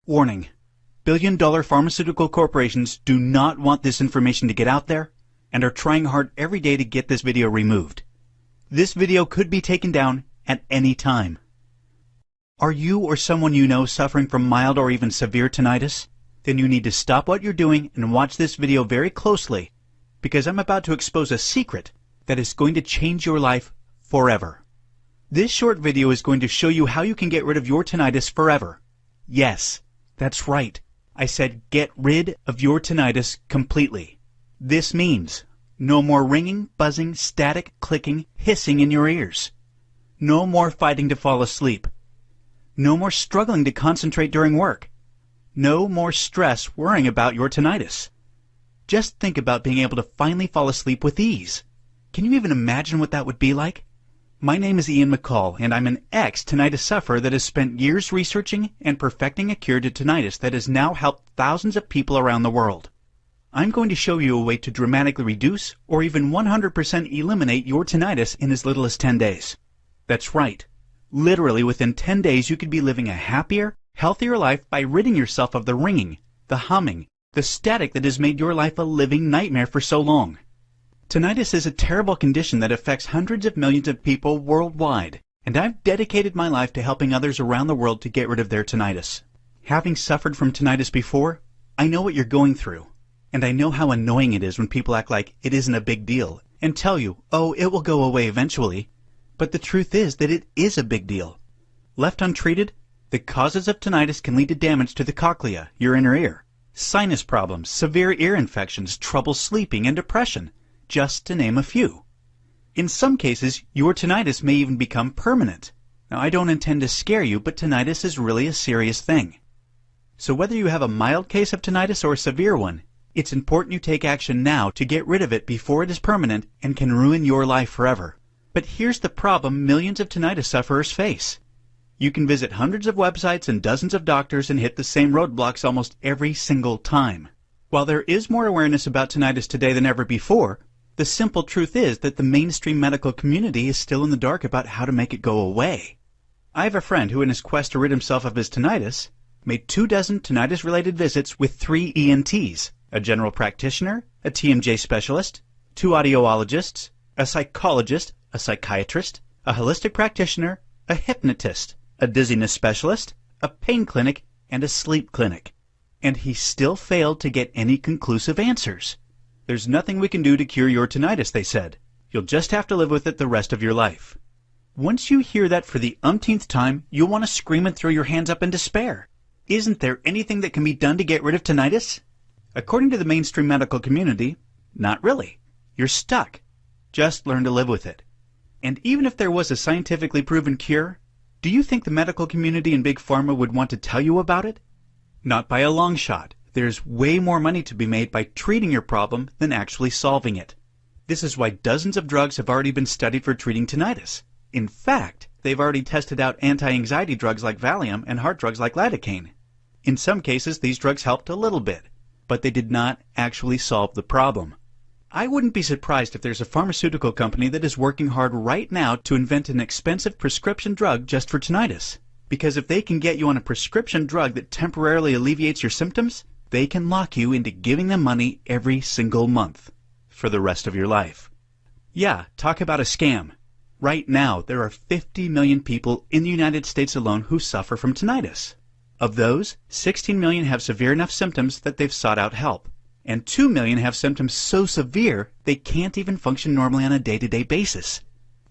Warning: billion-dollar pharmaceutical corporations do not want this information to get out there and are trying hard every day to get this video removed. This video could be taken down at any time. Are you or someone you know suffering from mild or even severe tinnitus? Then you need to stop what you're doing and watch this video very closely, because I'm about to expose a secret that is going to change your life forever. This short video is going to show you how you can get rid of your tinnitus forever. Yes, that's right. I said get rid of your tinnitus completely. This means no more ringing, buzzing, static, clicking, hissing in your ears. No more fighting to fall asleep. No more struggling to concentrate during work. No more stress worrying about your tinnitus. Just think about being able to finally fall asleep with ease. Can you even imagine what that would be like? My name is Ian McCall, and I'm an ex-tinnitus sufferer that has spent years researching and perfecting a cure to tinnitus that has now helped thousands of people around the world. I'm going to show you a way to dramatically reduce or even 100% eliminate your tinnitus in as little as 10 days. That's right. Literally within 10 days you could be living a happier, healthier life by ridding yourself of the ringing, the humming, the static that has made your life a living nightmare for so long. Tinnitus is a terrible condition that affects hundreds of millions of people worldwide, and I've dedicated my life to helping others around the world to get rid of their tinnitus. Having suffered from tinnitus before, I know what you're going through, and I know how annoying it is when people act like it isn't a big deal and tell you, oh, it will go away eventually. But the truth is that it is a big deal. Left untreated, the causes of tinnitus can lead to damage to the cochlea, your inner ear, sinus problems, severe ear infections, trouble sleeping, and depression, just to name a few. In some cases, your tinnitus may even become permanent. Now, I don't intend to scare you, but tinnitus is really a serious thing. So whether you have a mild case of tinnitus or a severe one, it's important you take action now to get rid of it before it is permanent and can ruin your life forever. But here's the problem millions of tinnitus sufferers face. You can visit hundreds of websites and dozens of doctors and hit the same roadblocks almost every single time. While there is more awareness about tinnitus today than ever before, the simple truth is that the mainstream medical community is still in the dark about how to make it go away. I have a friend who, in his quest to rid himself of his tinnitus, made 24 tinnitus-related visits with 3 ENTs, a general practitioner, a TMJ specialist, 2 audiologists, a psychologist, a psychiatrist, a holistic practitioner, a hypnotist, a dizziness specialist, a pain clinic, and a sleep clinic. And he still failed to get any conclusive answers. There's nothing we can do to cure your tinnitus, they said. You'll just have to live with it the rest of your life. Once you hear that for the umpteenth time, you'll want to scream and throw your hands up in despair. Isn't there anything that can be done to get rid of tinnitus? According to the mainstream medical community, not really. You're stuck. Just learn to live with it. And even if there was a scientifically proven cure, do you think the medical community and Big Pharma would want to tell you about it? Not by a long shot. There's way more money to be made by treating your problem than actually solving it. This is why dozens of drugs have already been studied for treating tinnitus. In fact, they've already tested out anti-anxiety drugs like Valium and heart drugs like lidocaine. In some cases, these drugs helped a little bit, but they did not actually solve the problem. I wouldn't be surprised if there's a pharmaceutical company that is working hard right now to invent an expensive prescription drug just for tinnitus. Because if they can get you on a prescription drug that temporarily alleviates your symptoms, they can lock you into giving them money every single month for the rest of your life. Yeah, talk about a scam. Right now, there are 50 million people in the United States alone who suffer from tinnitus. Of those, 16 million have severe enough symptoms that they've sought out help. And 2 million have symptoms so severe they can't even function normally on a day-to-day basis.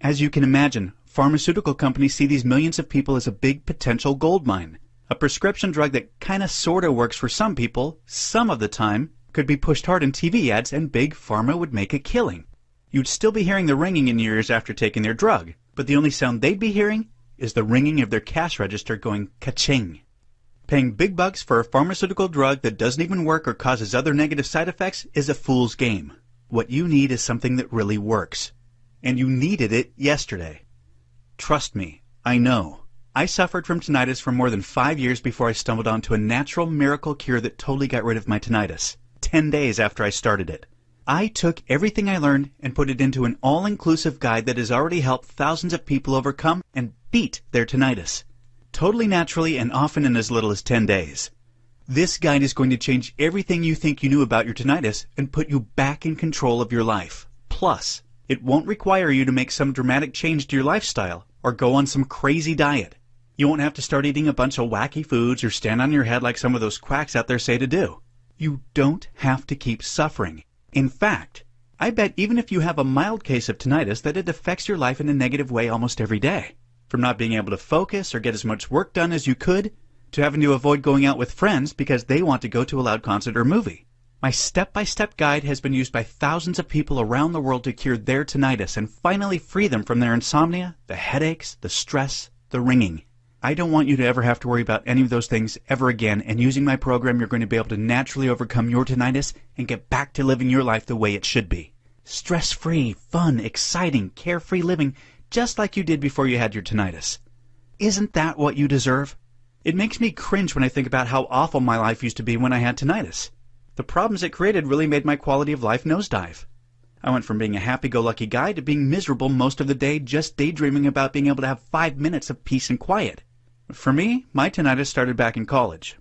As you can imagine, pharmaceutical companies see these millions of people as a big potential gold mine. A prescription drug that kinda sorta works for some people, some of the time, could be pushed hard in TV ads and Big Pharma would make a killing. You'd still be hearing the ringing in your ears after taking their drug, but the only sound they'd be hearing is the ringing of their cash register going ka-ching. Paying big bucks for a pharmaceutical drug that doesn't even work or causes other negative side effects is a fool's game. What you need is something that really works. And you needed it yesterday. Trust me, I know. I suffered from tinnitus for more than 5 years before I stumbled onto a natural miracle cure that totally got rid of my tinnitus, 10 days after I started it. I took everything I learned and put it into an all-inclusive guide that has already helped thousands of people overcome and beat their tinnitus. Totally naturally and often in as little as 10 days. This guide is going to change everything you think you knew about your tinnitus and put you back in control of your life. Plus, it won't require you to make some dramatic change to your lifestyle or go on some crazy diet. You won't have to start eating a bunch of wacky foods or stand on your head like some of those quacks out there say to do. You don't have to keep suffering. In fact, I bet even if you have a mild case of tinnitus that it affects your life in a negative way almost every day. From not being able to focus or get as much work done as you could, to having to avoid going out with friends because they want to go to a loud concert or movie. My step-by-step guide has been used by thousands of people around the world to cure their tinnitus and finally free them from their insomnia, the headaches, the stress, the ringing. I don't want you to ever have to worry about any of those things ever again, and using my program you're going to be able to naturally overcome your tinnitus and get back to living your life the way it should be. Stress-free, fun, exciting, carefree living, just like you did before you had your tinnitus. Isn't that what you deserve? It makes me cringe when I think about how awful my life used to be when I had tinnitus. The problems it created really made my quality of life nosedive. I went from being a happy-go-lucky guy to being miserable most of the day just daydreaming about being able to have 5 minutes of peace and quiet. For me, my tinnitus started back in college.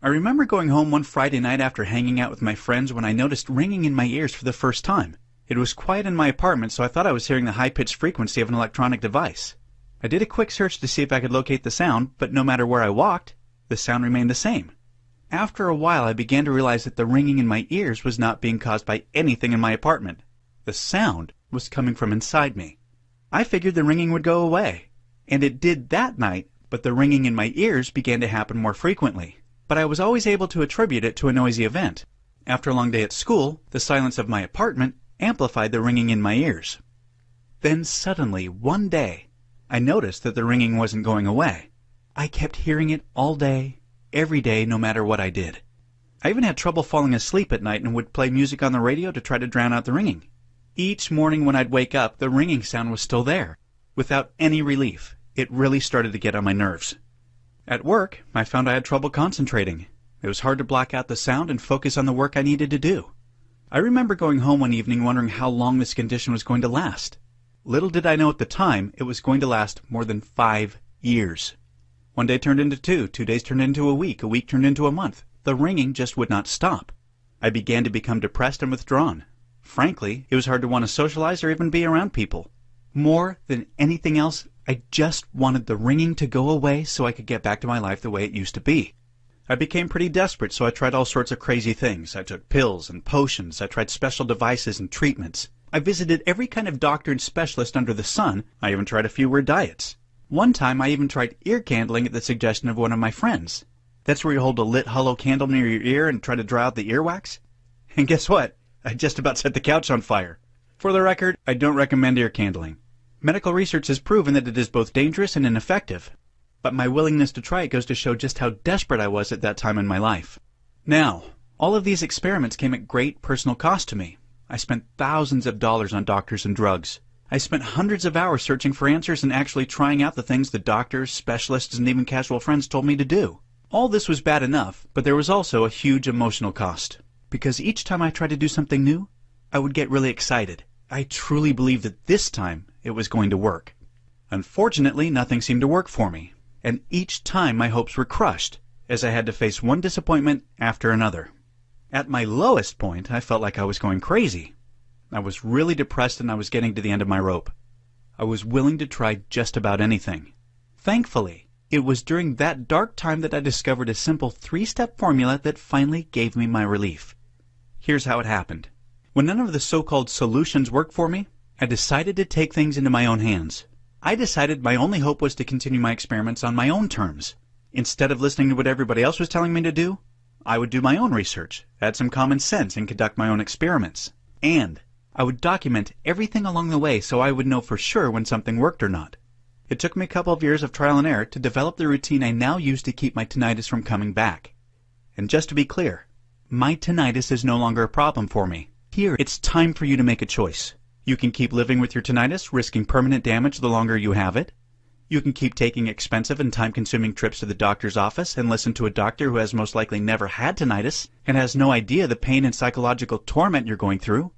I remember going home one Friday night after hanging out with my friends when I noticed ringing in my ears for the first time. It was quiet in my apartment, so I thought I was hearing the high-pitched frequency of an electronic device. I did a quick search to see if I could locate the sound, but no matter where I walked, the sound remained the same. After a while, I began to realize that the ringing in my ears was not being caused by anything in my apartment. The sound was coming from inside me. I figured the ringing would go away, and it did that night, but the ringing in my ears began to happen more frequently. But I was always able to attribute it to a noisy event. After a long day at school, the silence of my apartment amplified the ringing in my ears. Then suddenly, one day, I noticed that the ringing wasn't going away. I kept hearing it all day, every day, no matter what I did. I even had trouble falling asleep at night and would play music on the radio to try to drown out the ringing. Each morning when I'd wake up, the ringing sound was still there. Without any relief, it really started to get on my nerves. At work, I found I had trouble concentrating. It was hard to block out the sound and focus on the work I needed to do. I remember going home one evening wondering how long this condition was going to last. Little did I know at the time it was going to last more than 5 years. One day turned into 2 days turned into a week turned into a month. The ringing just would not stop. I began to become depressed and withdrawn. Frankly, it was hard to want to socialize or even be around people. More than anything else, I just wanted the ringing to go away so I could get back to my life the way it used to be. I became pretty desperate, so I tried all sorts of crazy things. I took pills and potions. I tried special devices and treatments. I visited every kind of doctor and specialist under the sun. I even tried a few weird diets. One time I even tried ear candling at the suggestion of one of my friends. That's where you hold a lit hollow candle near your ear and try to draw out the earwax. And guess what? I just about set the couch on fire. For the record, I don't recommend ear candling. Medical research has proven that it is both dangerous and ineffective. But my willingness to try it goes to show just how desperate I was at that time in my life. Now, all of these experiments came at great personal cost to me. I spent thousands of dollars on doctors and drugs. I spent hundreds of hours searching for answers and actually trying out the things the doctors, specialists, and even casual friends told me to do. All this was bad enough, but there was also a huge emotional cost. Because each time I tried to do something new, I would get really excited. I truly believed that this time it was going to work. Unfortunately, nothing seemed to work for me, and each time my hopes were crushed, as I had to face one disappointment after another. At my lowest point, I felt like I was going crazy. I was really depressed and I was getting to the end of my rope. I was willing to try just about anything. Thankfully, it was during that dark time that I discovered a simple 3-step formula that finally gave me my relief. Here's how it happened. When none of the so-called solutions worked for me, I decided to take things into my own hands. I decided my only hope was to continue my experiments on my own terms. Instead of listening to what everybody else was telling me to do, I would do my own research, add some common sense, and conduct my own experiments. And I would document everything along the way so I would know for sure when something worked or not. It took me a couple of years of trial and error to develop the routine I now use to keep my tinnitus from coming back. And just to be clear, my tinnitus is no longer a problem for me. Here, it's time for you to make a choice. You can keep living with your tinnitus, risking permanent damage the longer you have it. You can keep taking expensive and time-consuming trips to the doctor's office and listen to a doctor who has most likely never had tinnitus and has no idea the pain and psychological torment you're going through.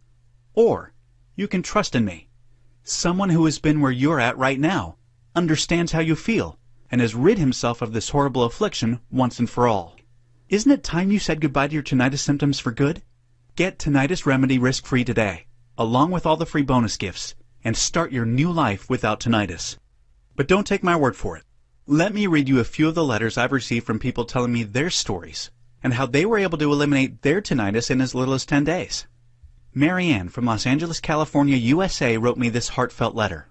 Or you can trust in me, someone who has been where you're at right now, understands how you feel, and has rid himself of this horrible affliction once and for all. Isn't it time you said goodbye to your tinnitus symptoms for good? Get Tinnitus Remedy risk-free today, along with all the free bonus gifts, and start your new life without tinnitus. But don't take my word for it. Let me read you a few of the letters I've received from people telling me their stories and how they were able to eliminate their tinnitus in as little as 10 days. Marianne from Los Angeles, California, USA wrote me this heartfelt letter.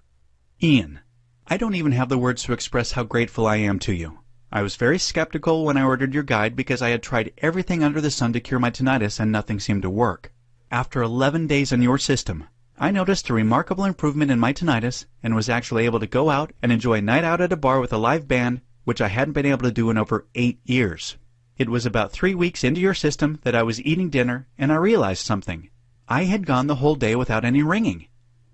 Ian, I don't even have the words to express how grateful I am to you. I was very skeptical when I ordered your guide because I had tried everything under the sun to cure my tinnitus and nothing seemed to work. After 11 days on your system, I noticed a remarkable improvement in my tinnitus and was actually able to go out and enjoy a night out at a bar with a live band, which I hadn't been able to do in over 8 years. It was about 3 weeks into your system that I was eating dinner and I realized something. I had gone the whole day without any ringing.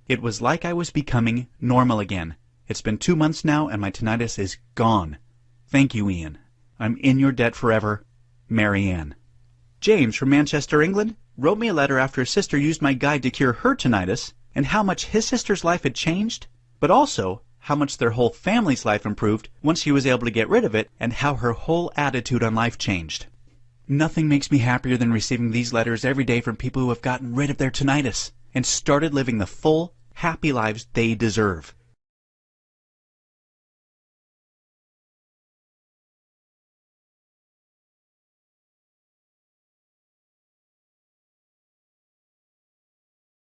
It was like I was becoming normal again. It's been 2 months now and my tinnitus is gone. Thank you, Ian. I'm in your debt forever. Marianne. James from Manchester, England, wrote me a letter after his sister used my guide to cure her tinnitus and how much his sister's life had changed, but also how much their whole family's life improved once she was able to get rid of it and how her whole attitude on life changed. Nothing makes me happier than receiving these letters every day from people who have gotten rid of their tinnitus and started living the full, happy lives they deserve.